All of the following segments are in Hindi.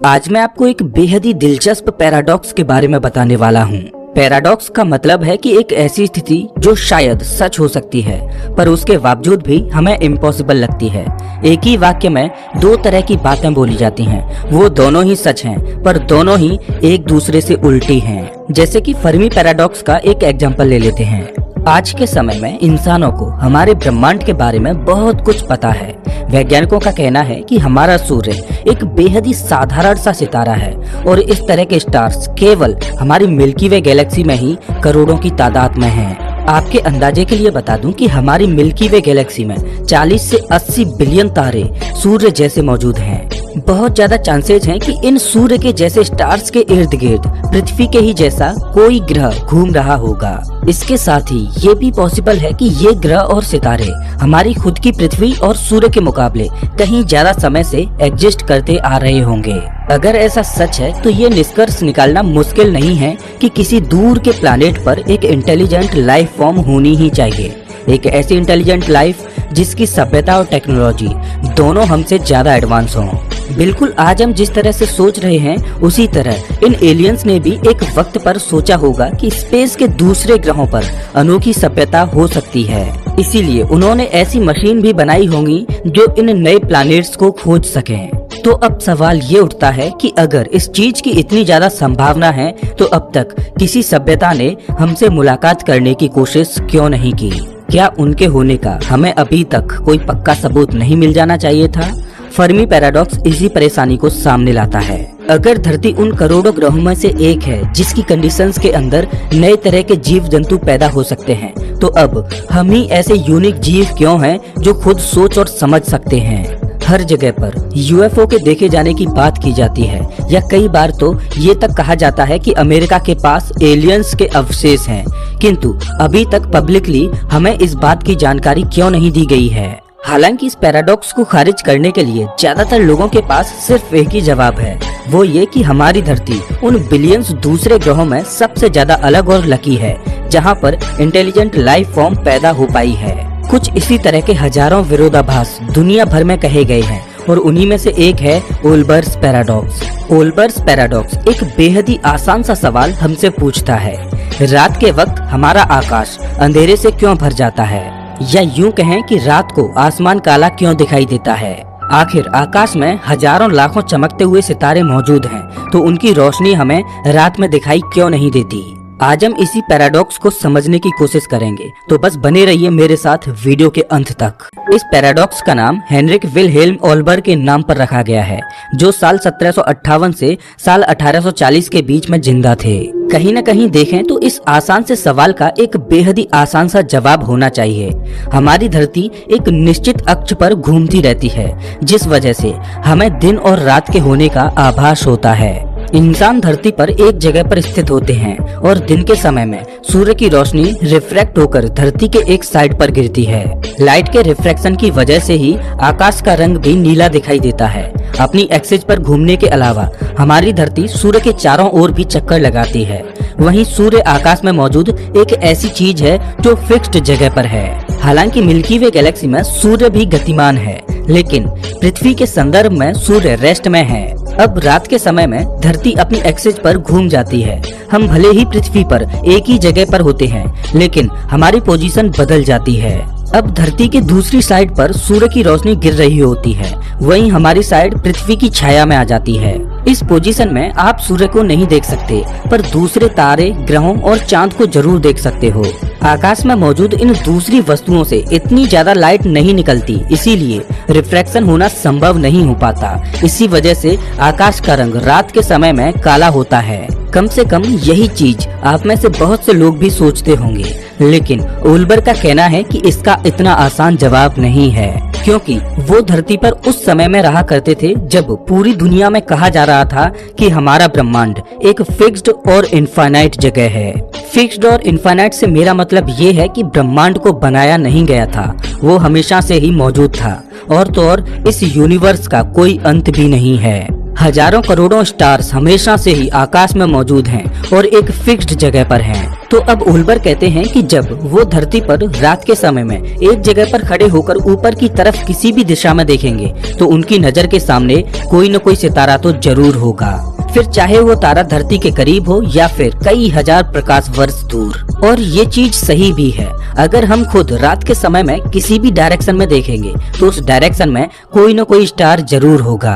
आज मैं आपको एक बेहद ही दिलचस्प पैराडॉक्स के बारे में बताने वाला हूँ। पैराडॉक्स का मतलब है कि एक ऐसी स्थिति जो शायद सच हो सकती है पर उसके बावजूद भी हमें इम्पॉसिबल लगती है। एक ही वाक्य में दो तरह की बातें बोली जाती हैं, वो दोनों ही सच हैं पर दोनों ही एक दूसरे से उल्टी हैं। जैसे कि फर्मी पैराडॉक्स का एक एग्जांपल ले लेते हैं। आज के समय में इंसानों को हमारे ब्रह्मांड के बारे में बहुत कुछ पता है। वैज्ञानिकों का कहना है कि हमारा सूर्य एक बेहद ही साधारण सा सितारा है और इस तरह के स्टार्स केवल हमारी मिल्की वे गैलेक्सी में ही करोड़ों की तादाद में हैं। आपके अंदाजे के लिए बता दूं कि हमारी मिल्की वे गैलेक्सी में 40 से 80 बिलियन तारे सूर्य जैसे मौजूद हैं। बहुत ज्यादा चांसेस हैं कि इन सूर्य के जैसे स्टार्स के इर्द गिर्द पृथ्वी के ही जैसा कोई ग्रह घूम रहा होगा। इसके साथ ही ये भी पॉसिबल है कि ये ग्रह और सितारे हमारी खुद की पृथ्वी और सूर्य के मुकाबले कहीं ज्यादा समय से एग्जिस्ट करते आ रहे होंगे। अगर ऐसा सच है तो ये निष्कर्ष निकालना मुश्किल नहीं है कि किसी दूर के प्लैनेट पर एक इंटेलिजेंट लाइफ फॉर्म होनी ही चाहिए। एक ऐसी इंटेलिजेंट लाइफ जिसकी सभ्यता और टेक्नोलॉजी दोनों हमसे ज्यादा एडवांस हों। बिल्कुल आज हम जिस तरह से सोच रहे हैं उसी तरह इन एलियंस ने भी एक वक्त पर सोचा होगा कि स्पेस के दूसरे ग्रहों पर अनोखी सभ्यता हो सकती है। इसीलिए उन्होंने ऐसी मशीन भी बनाई होंगी जो इन नए प्लैनेट्स को खोज सकें। तो अब सवाल ये उठता है कि अगर इस चीज की इतनी ज्यादा संभावना है तो अब तक किसी सभ्यता ने हमसे मुलाकात करने की कोशिश क्यों नहीं की? क्या उनके होने का हमें अभी तक कोई पक्का सबूत नहीं मिल जाना चाहिए था? फर्मी पैराडॉक्स इसी परेशानी को सामने लाता है। अगर धरती उन करोड़ों ग्रहों में से एक है जिसकी कंडीशंस के अंदर नए तरह के जीव जंतु पैदा हो सकते हैं, तो अब हम ही ऐसे यूनिक जीव क्यों हैं जो खुद सोच और समझ सकते हैं? हर जगह पर यूएफओ के देखे जाने की बात की जाती है या कई बार तो ये तक कहा जाता है कि अमेरिका के पास एलियंस के अवशेष हैं, किंतु अभी तक पब्लिकली हमें इस बात की जानकारी क्यों नहीं दी गई है? हालांकि इस पैराडॉक्स को खारिज करने के लिए ज्यादातर लोगों के पास सिर्फ एक ही जवाब है, वो ये कि हमारी धरती उन बिलियंस दूसरे ग्रहों में सबसे ज्यादा अलग और लकी है जहाँ पर इंटेलिजेंट लाइफ फॉर्म पैदा हो पाई है। कुछ इसी तरह के हजारों विरोधाभास दुनिया भर में कहे गए हैं और उन्हीं में से एक है ओल्बर्स पैराडॉक्स। ओल्बर्स पैराडॉक्स एक बेहद ही आसान सा सवाल हमसे पूछता है, रात के वक्त हमारा आकाश अंधेरे से क्यों भर जाता है? या यूं कहें कि रात को आसमान काला क्यों दिखाई देता है? आखिर आकाश में हजारों लाखों चमकते हुए सितारे मौजूद हैं, तो उनकी रोशनी हमें रात में दिखाई क्यों नहीं देती? आज हम इसी पैराडॉक्स को समझने की कोशिश करेंगे, तो बस बने रहिए मेरे साथ वीडियो के अंत तक। इस पैराडॉक्स का नाम हेनरिक विलहेल्म ओल्बर के नाम पर रखा गया है, जो साल 1758 से साल 1840 के बीच में जिंदा थे। कहीं न कहीं देखें तो इस आसान से सवाल का एक बेहद ही आसान सा जवाब होना चाहिए। हमारी धरती एक निश्चित अक्ष पर घूमती रहती है, जिस वजह से हमें दिन और रात के होने का आभास होता है। इंसान धरती पर एक जगह पर स्थित होते हैं और दिन के समय में सूर्य की रोशनी रिफ्रैक्ट होकर धरती के एक साइड पर गिरती है। लाइट के रिफ्रैक्शन की वजह से ही आकाश का रंग भी नीला दिखाई देता है। अपनी एक्सिस पर घूमने के अलावा हमारी धरती सूर्य के चारों ओर भी चक्कर लगाती है। वहीं सूर्य आकाश में मौजूद एक ऐसी चीज है जो फिक्स्ड जगह पर है। हालांकि मिल्की वे गैलेक्सी में सूर्य भी गतिमान है, लेकिन पृथ्वी के संदर्भ में सूर्य रेस्ट में है। अब रात के समय में धरती अपनी एक्सिस पर घूम जाती है। हम भले ही पृथ्वी पर एक ही जगह पर होते हैं, लेकिन हमारी पोजीशन बदल जाती है। अब धरती के दूसरी साइड पर सूर्य की रोशनी गिर रही होती है, वहीं हमारी साइड पृथ्वी की छाया में आ जाती है। इस पोजीशन में आप सूर्य को नहीं देख सकते, पर दूसरे तारे, ग्रहों और चांद को जरूर देख सकते हो। आकाश में मौजूद इन दूसरी वस्तुओं से इतनी ज्यादा लाइट नहीं निकलती, इसीलिए रिफ्रैक्शन होना संभव नहीं हो पाता। इसी वजह से आकाश का रंग रात के समय में काला होता है। कम से कम यही चीज आप में से बहुत से लोग भी सोचते होंगे, लेकिन ओल्बर का कहना है कि इसका इतना आसान जवाब नहीं है, क्योंकि वो धरती पर उस समय में रहा करते थे जब पूरी दुनिया में कहा जा रहा था कि हमारा ब्रह्मांड एक फिक्स्ड और इनफाइनाइट जगह है। फिक्स्ड और इनफाइनाइट से मेरा मतलब ये है कि ब्रह्मांड को बनाया नहीं गया था, वो हमेशा से ही मौजूद था और तो और इस यूनिवर्स का कोई अंत भी नहीं है। हजारों करोड़ों स्टार्स हमेशा से ही आकाश में मौजूद हैं और एक फिक्स्ड जगह पर हैं। तो अब ओल्बर कहते हैं कि जब वो धरती पर रात के समय में एक जगह पर खड़े होकर ऊपर की तरफ किसी भी दिशा में देखेंगे तो उनकी नजर के सामने कोई न कोई सितारा तो जरूर होगा, फिर चाहे वो तारा धरती के करीब हो या फिर कई हजार प्रकाश वर्ष दूर। और ये चीज सही भी है। अगर हम खुद रात के समय में किसी भी डायरेक्शन में देखेंगे तो उस डायरेक्शन में कोई न कोई स्टार जरूर होगा।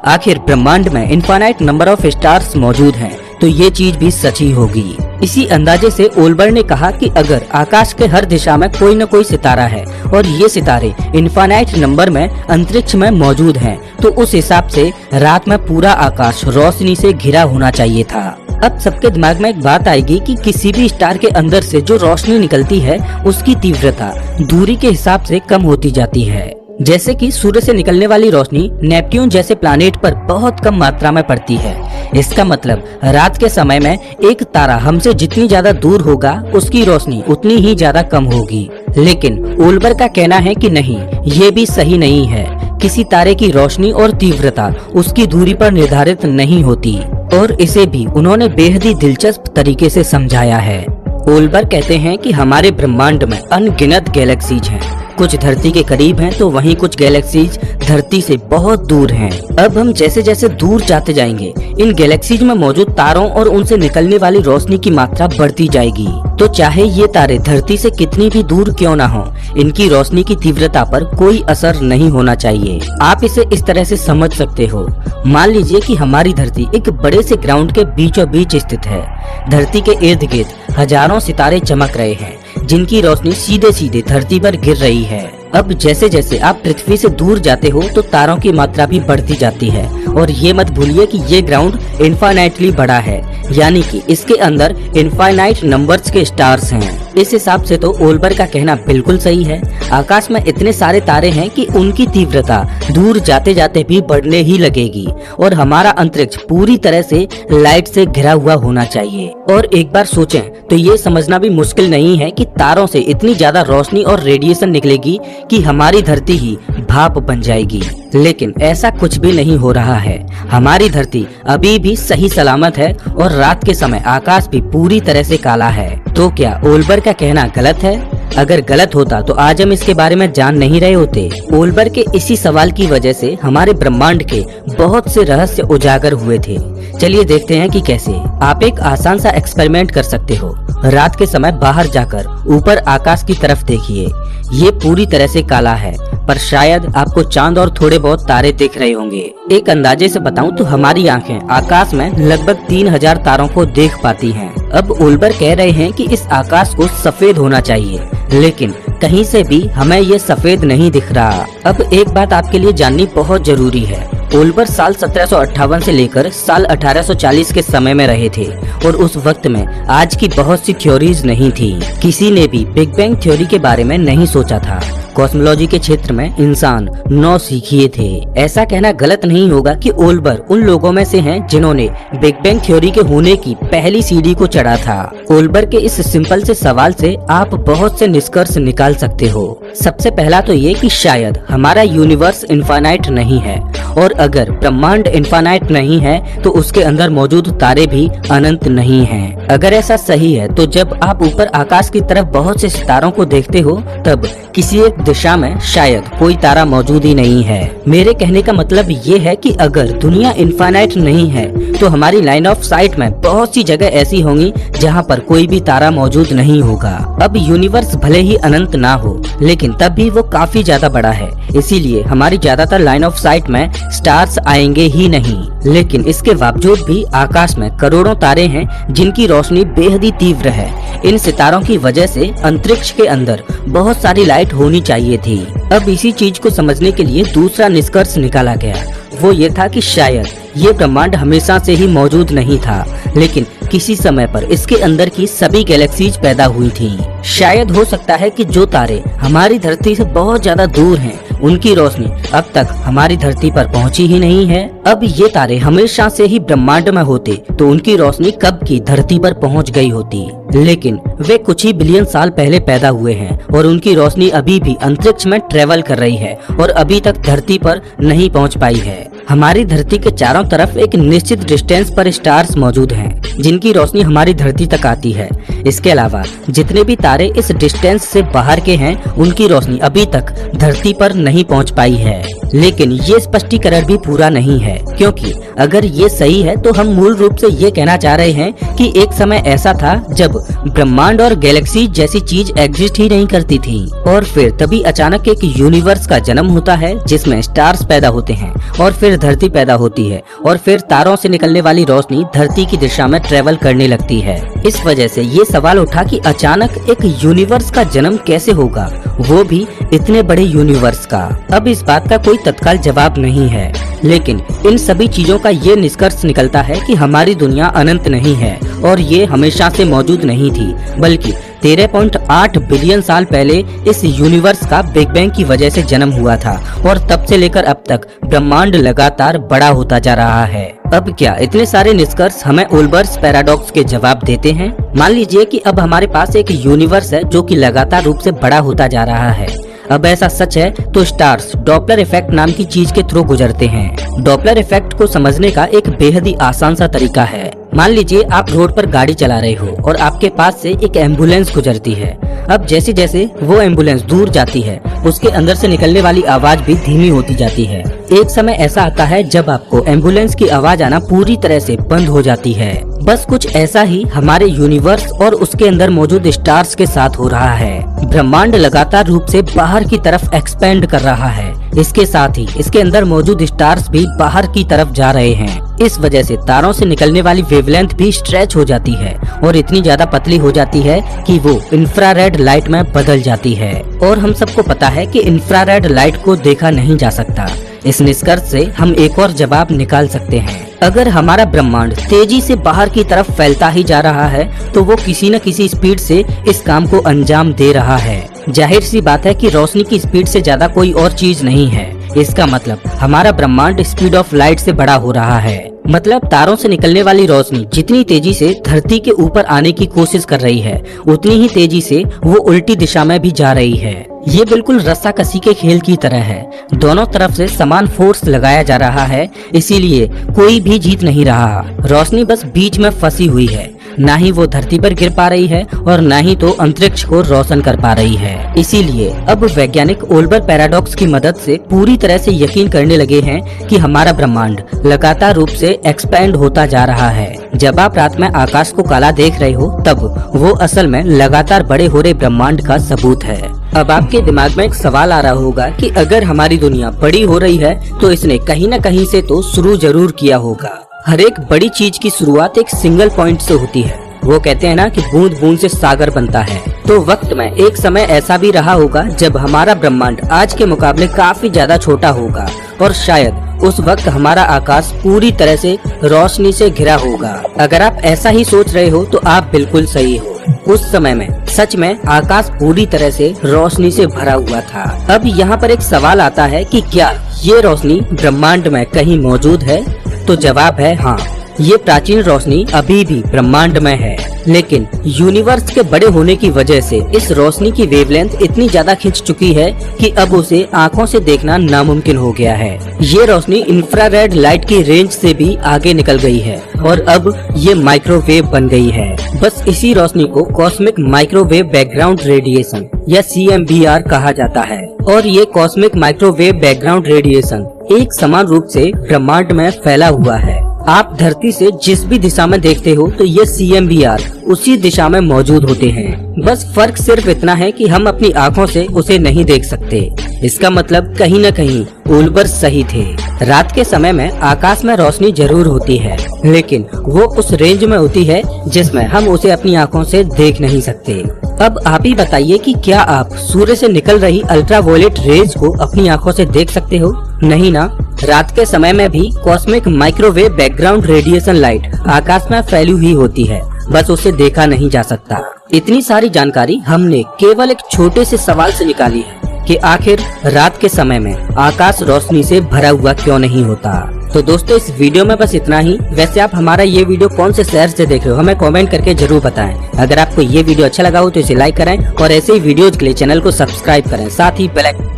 आखिर ब्रह्मांड में इनफाइनाइट नंबर ऑफ स्टार्स मौजूद हैं, तो ये चीज भी सच ही होगी। इसी अंदाजे से ओल्बर ने कहा कि अगर आकाश के हर दिशा में कोई न कोई सितारा है और ये सितारे इनफाइनाइट नंबर में अंतरिक्ष में मौजूद हैं, तो उस हिसाब से रात में पूरा आकाश रोशनी से घिरा होना चाहिए था। अब सबके दिमाग में एक बात आएगी कि किसी भी स्टार के अंदर से जो रोशनी निकलती है उसकी तीव्रता दूरी के हिसाब से कम होती जाती है। जैसे कि सूर्य से निकलने वाली रोशनी नेपट्यून जैसे प्लैनेट पर बहुत कम मात्रा में पड़ती है। इसका मतलब रात के समय में एक तारा हमसे जितनी ज्यादा दूर होगा उसकी रोशनी उतनी ही ज्यादा कम होगी। लेकिन ओल्बर का कहना है कि नहीं, ये भी सही नहीं है। किसी तारे की रोशनी और तीव्रता उसकी दूरी पर निर्धारित नहीं होती, और इसे भी उन्होंने बेहद ही दिलचस्प तरीके से समझाया है। ओल्बर कहते हैं कि हमारे ब्रह्मांड में अनगिनत गैलेक्सीज हैं। कुछ धरती के करीब हैं तो वहीं कुछ गैलेक्सीज धरती से बहुत दूर हैं। अब हम जैसे जैसे दूर जाते जाएंगे इन गैलेक्सीज में मौजूद तारों और उनसे निकलने वाली रोशनी की मात्रा बढ़ती जाएगी। तो चाहे ये तारे धरती से कितनी भी दूर क्यों ना हो, इनकी रोशनी की तीव्रता पर कोई असर नहीं होना चाहिए। आप इसे इस तरह से समझ सकते हो। मान लीजिए कि हमारी धरती एक बड़े से ग्राउंड के बीचों बीच स्थित है। धरती के इर्द गिर्द हजारों सितारे चमक रहे हैं जिनकी रोशनी सीधे सीधे धरती पर गिर रही है। अब जैसे जैसे आप पृथ्वी से दूर जाते हो तो तारों की मात्रा भी बढ़ती जाती है, और ये मत भूलिए कि ये ग्राउंड इनफाइनाइटली बड़ा है, यानी कि इसके अंदर इनफाइनाइट नंबर्स के स्टार्स हैं। इस हिसाब से तो ओल्बर का कहना बिल्कुल सही है। आकाश में इतने सारे तारे हैं कि उनकी तीव्रता दूर जाते जाते भी बढ़ने ही लगेगी, और हमारा अंतरिक्ष पूरी तरह से लाइट से घिरा हुआ होना चाहिए। और एक बार सोचें तो ये समझना भी मुश्किल नहीं है कि तारों से इतनी ज्यादा रोशनी और रेडिएशन निकलेगी कि हमारी धरती ही भाप बन जाएगी। लेकिन ऐसा कुछ भी नहीं हो रहा है। हमारी धरती अभी भी सही सलामत है और रात के समय आकाश भी पूरी तरह से काला है। तो क्या ओल्बर का कहना गलत है? अगर गलत होता तो आज हम इसके बारे में जान नहीं रहे होते। ओल्बर के इसी सवाल की वजह से हमारे ब्रह्मांड के बहुत से रहस्य उजागर हुए थे। चलिए देखते हैं कि कैसे। आप एक आसान सा एक्सपेरिमेंट कर सकते हो। रात के समय बाहर जाकर ऊपर आकाश की तरफ देखिए। ये पूरी तरह से काला है, पर शायद आपको चांद और थोड़े बहुत तारे दिख रहे होंगे। एक अंदाजे से बताऊं तो हमारी आंखें आकाश में लगभग 3000 तारों को देख पाती हैं। अब ओल्बर कह रहे हैं कि इस आकाश को सफेद होना चाहिए, लेकिन कहीं से भी हमें ये सफेद नहीं दिख रहा। अब एक बात आपके लिए जाननी बहुत जरूरी है। ओल्बर साल 1758 से लेकर साल 1840 के समय में रहे थे, और उस वक्त में आज की बहुत सी थ्योरीज नहीं थी। किसी ने भी बिग बैंग थ्योरी के बारे में नहीं सोचा था। कॉस्मोलॉजी के क्षेत्र में इंसान 9 सीखिए थे। ऐसा कहना गलत नहीं होगा कि ओल्बर उन लोगों में से हैं जिन्होंने बिग बैंग थ्योरी के होने की पहली सीढ़ी को चढ़ा था। ओल्बर के इस सिंपल से सवाल से आप बहुत से निष्कर्ष निकाल सकते हो। सबसे पहला तो ये कि शायद हमारा यूनिवर्स इनफाइनाइट नहीं है, और अगर ब्रह्मांड इनफाइनाइट नहीं है तो उसके अंदर मौजूद तारे भी अनंत नहीं हैं। अगर ऐसा सही है तो जब आप ऊपर आकाश की तरफ बहुत से सितारों को देखते हो तब किसी एक दिशा में शायद कोई तारा मौजूद ही नहीं है। मेरे कहने का मतलब ये है कि अगर दुनिया इनफाइनाइट नहीं है तो हमारी लाइन ऑफ साइट में बहुत सी जगह ऐसी होंगी जहाँ पर कोई भी तारा मौजूद नहीं होगा। अब यूनिवर्स भले ही अनंत ना हो, लेकिन तब भी वो काफी ज्यादा बड़ा है, इसीलिए हमारी ज्यादातर लाइन ऑफ साइट में स्टार्स आएंगे ही नहीं। लेकिन इसके बावजूद भी आकाश में करोड़ों तारे हैं जिनकी रोशनी बेहद ही तीव्र है। इन सितारों की वजह से अंतरिक्ष के अंदर बहुत सारी लाइट होनी चाहिए थी। अब इसी चीज को समझने के लिए दूसरा निष्कर्ष निकाला गया। वो ये था कि शायद ये ब्रह्मांड हमेशा से ही मौजूद नहीं था, लेकिन किसी समय पर इसके अंदर की सभी गैलेक्सीज पैदा हुई थी। शायद हो सकता है कि जो तारे हमारी धरती से बहुत ज्यादा दूर हैं, उनकी रोशनी अब तक हमारी धरती पर पहुंची ही नहीं है। अब ये तारे हमेशा से ही ब्रह्मांड में होते तो उनकी रोशनी कब की धरती पर पहुंच गई होती, लेकिन वे कुछ ही बिलियन साल पहले पैदा हुए हैं और उनकी रोशनी अभी भी अंतरिक्ष में ट्रेवल कर रही है और अभी तक धरती पर नहीं पहुंच पाई है। हमारी धरती के चारों तरफ एक निश्चित डिस्टेंस पर स्टार्स मौजूद हैं, जिनकी रोशनी हमारी धरती तक आती है। इसके अलावा जितने भी तारे इस डिस्टेंस से बाहर के हैं, उनकी रोशनी अभी तक धरती पर नहीं पहुंच पाई है। लेकिन ये स्पष्टीकरण भी पूरा नहीं है, क्योंकि अगर ये सही है तो हम मूल रूप से ये कहना चाह रहे हैं कि एक समय ऐसा था जब ब्रह्मांड और गैलेक्सी जैसी चीज एग्जिस्ट ही नहीं करती थी, और फिर तभी अचानक एक यूनिवर्स का जन्म होता है जिसमें स्टार्स पैदा होते हैं और फिर धरती पैदा होती है और फिर तारों से निकलने वाली रोशनी धरती की दिशा में ट्रेवल करने लगती है। इस वजह से ये सवाल उठा कि अचानक एक यूनिवर्स का जन्म कैसे होगा, वो भी इतने बड़े यूनिवर्स का। अब इस बात का कोई तत्काल जवाब नहीं है, लेकिन इन सभी चीजों का ये निष्कर्ष निकलता है कि हमारी दुनिया अनंत नहीं है और ये हमेशा से मौजूद नहीं थी, बल्कि 13.8 बिलियन साल पहले इस यूनिवर्स का बिग बैंग की वजह से जन्म हुआ था और तब से लेकर अब तक ब्रह्मांड लगातार बड़ा होता जा रहा है। अब क्या इतने सारे निष्कर्ष हमें ओल्बर्स पैराडॉक्स के जवाब देते हैं? मान लीजिए कि अब हमारे पास एक यूनिवर्स है जो कि लगातार रूप से बड़ा होता जा रहा है। अब ऐसा सच है तो स्टार्स डॉपलर इफेक्ट नाम की चीज के थ्रू गुजरते हैं। डॉपलर इफेक्ट को समझने का एक बेहद ही आसान सा तरीका है। मान लीजिए आप रोड पर गाड़ी चला रहे हो और आपके पास से एक एम्बुलेंस गुजरती है। अब जैसे जैसे वो एम्बुलेंस दूर जाती है, उसके अंदर से निकलने वाली आवाज भी धीमी होती जाती है। एक समय ऐसा आता है जब आपको एम्बुलेंस की आवाज आना पूरी तरह से बंद हो जाती है। बस कुछ ऐसा ही हमारे यूनिवर्स और उसके अंदर मौजूद स्टार्स के साथ हो रहा है। ब्रह्मांड लगातार रूप से बाहर की तरफ एक्सपेंड कर रहा है। इसके साथ ही इसके अंदर मौजूद स्टार्स भी बाहर की तरफ जा रहे हैं। इस वजह से तारों से निकलने वाली वेवलेंथ भी स्ट्रेच हो जाती है और इतनी ज्यादा पतली हो जाती है कि वो इंफ्रारेड लाइट में बदल जाती है। और हम सबको पता है कि इंफ्रारेड लाइट को देखा नहीं जा सकता। इस निष्कर्ष से हम एक और जवाब निकाल सकते हैं। अगर हमारा ब्रह्मांड तेजी से बाहर की तरफ फैलता ही जा रहा है तो वो किसी न किसी स्पीड से इस काम को अंजाम दे रहा है। जाहिर सी बात है कि रोशनी की स्पीड से ज्यादा कोई और चीज नहीं है। इसका मतलब हमारा ब्रह्मांड स्पीड ऑफ लाइट से बड़ा हो रहा है। मतलब तारों से निकलने वाली रोशनी जितनी तेजी से धरती के ऊपर आने की कोशिश कर रही है, उतनी ही तेजी से वो उल्टी दिशा में भी जा रही है। ये बिल्कुल रस्साकसी के खेल की तरह है। दोनों तरफ से समान फोर्स लगाया जा रहा है, इसीलिए कोई भी जीत नहीं रहा। रोशनी बस बीच में फंसी हुई है। ना ही वो धरती पर गिर पा रही है और ना ही तो अंतरिक्ष को रोशन कर पा रही है। इसीलिए अब वैज्ञानिक ओल्बर पैराडॉक्स की मदद से पूरी तरह से यकीन करने लगे हैं कि हमारा ब्रह्मांड लगातार रूप से एक्सपेंड होता जा रहा है। जब आप रात में आकाश को काला देख रहे हो, तब वो असल में लगातार बड़े हो रहे ब्रह्मांड का सबूत है। अब आपके दिमाग में एक सवाल आ रहा होगा कि अगर हमारी दुनिया बड़ी हो रही है तो इसने कहीं न कहीं से तो शुरू जरूर किया होगा। हर एक बड़ी चीज की शुरुआत एक सिंगल पॉइंट से होती है। वो कहते हैं ना कि बूंद बूंद से सागर बनता है। तो वक्त में एक समय ऐसा भी रहा होगा जब हमारा ब्रह्मांड आज के मुकाबले काफी ज्यादा छोटा होगा और शायद उस वक्त हमारा आकाश पूरी तरह से रोशनी से घिरा होगा। अगर आप ऐसा ही सोच रहे हो तो आप बिल्कुल सही हो। उस समय में सच में आकाश पूरी तरह से रोशनी से भरा हुआ था। अब यहाँ पर एक सवाल आता है कि क्या ये रोशनी ब्रह्मांड में कहीं मौजूद है? तो जवाब है हाँ, ये प्राचीन रोशनी अभी भी ब्रह्मांड में है, लेकिन यूनिवर्स के बड़े होने की वजह से इस रोशनी की वेवलेंथ इतनी ज्यादा खिंच चुकी है कि अब उसे आंखों से देखना नामुमकिन हो गया है। ये रोशनी इंफ्रारेड लाइट की रेंज से भी आगे निकल गई है और अब ये माइक्रोवेव बन गई है। बस इसी रोशनी को कॉस्मिक माइक्रोवेव बैकग्राउंड रेडिएशन या CMBR कहा जाता है। और ये कॉस्मिक माइक्रोवेव बैकग्राउंड रेडिएशन एक समान रूप से ब्रह्मांड में फैला हुआ है। आप धरती से जिस भी दिशा में देखते हो तो ये CMBR उसी दिशा में मौजूद होते हैं। बस फर्क सिर्फ इतना है कि हम अपनी आंखों से उसे नहीं देख सकते। इसका मतलब कहीं न कहीं ओल्बर सही थे। रात के समय में आकाश में रोशनी जरूर होती है, लेकिन वो उस रेंज में होती है जिसमें हम उसे अपनी आंखों से देख नहीं सकते। अब आप ही बताइए कि क्या आप सूर्य से निकल रही अल्ट्रावायलेट रेज को अपनी आंखों से देख सकते हो? नहीं ना। रात के समय में भी cosmic microwave background radiation light आकाश में फैली हुई होती है, बस उसे देखा नहीं जा सकता। इतनी सारी जानकारी हमने केवल एक छोटे से सवाल से निकाली है कि आखिर रात के समय में आकाश रोशनी से भरा हुआ क्यों नहीं होता। तो दोस्तों इस वीडियो में बस इतना ही। वैसे आप हमारा ये वीडियो कौन से शहर से देख रहे हो हमें कमेंट करके जरूर बताएं। अगर आपको ये वीडियो अच्छा लगा हो तो इसे लाइक करें और ऐसे ही वीडियोज के लिए चैनल को सब्सक्राइब करें, साथ ही बेल आइकन